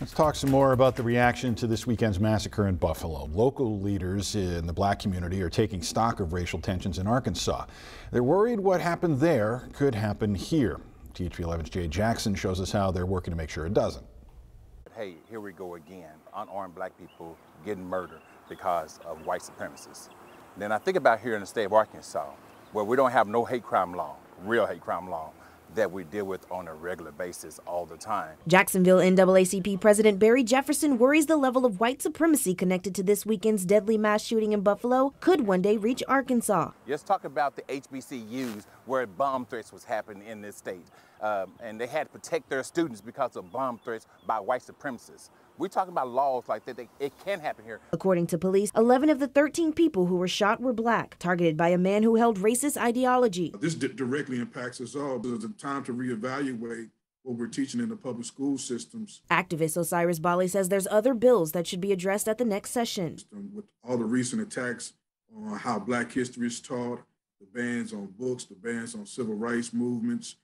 Let's talk some more about the reaction to this weekend's massacre in Buffalo. Local leaders in the black community are taking stock of racial tensions in Arkansas. They're worried what happened there could happen here. THV 11's Jay Jackson shows us how they're working to make sure it doesn't. Hey, here we go again. Unarmed black people getting murdered because of white supremacists. Then I think about here in the state of Arkansas, where we don't have no hate crime law, real hate crime law, that we deal with on a regular basis all the time. Jacksonville NAACP President Barry Jefferson worries the level of white supremacy connected to this weekend's deadly mass shooting in Buffalo could one day reach Arkansas. Let's talk about the HBCUs where bomb threats was happening in this state. And they had to protect their students because of bomb threats by white supremacists. We're talking about laws like that. It can happen here. According to police, 11 of the 13 people who were shot were black, targeted by a man who held racist ideology. This directly impacts us all. There's a time to reevaluate what we're teaching in the public school systems. Activist Osiris Bali says there's other bills that should be addressed at the next session. With all the recent attacks on how black history is taught, the bans on books, the bans on civil rights movements,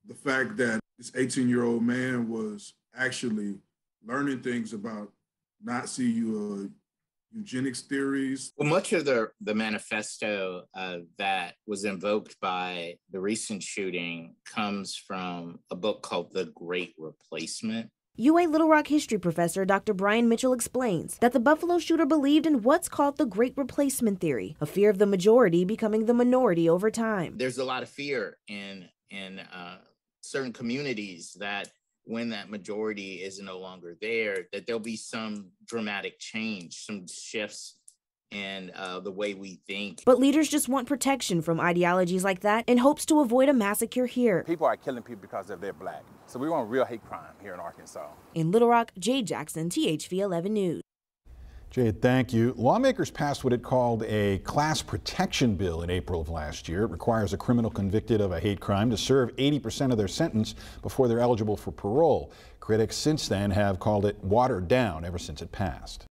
the fact that this 18-year-old man was actually learning things about Nazi eugenics theories. Well, much of the manifesto that was invoked by the recent shooting comes from a book called The Great Replacement. UA Little Rock history professor Dr. Brian Mitchell explains that the Buffalo shooter believed in what's called the Great Replacement theory, a fear of the majority becoming the minority over time. There's a lot of fear in certain communities that when that majority is no longer there, that there'll be some dramatic change, some shifts in the way we think. But leaders just want protection from ideologies like that in hopes to avoid a massacre here. People are killing people because they're black. So we want real hate crime here in Arkansas. In Little Rock, Jay Jackson, THV 11 News. Jade, thank you. Lawmakers passed what it called a class protection bill in April of last year. It requires a criminal convicted of a hate crime to serve 80% of their sentence before they're eligible for parole. Critics since then have called it watered down ever since it passed.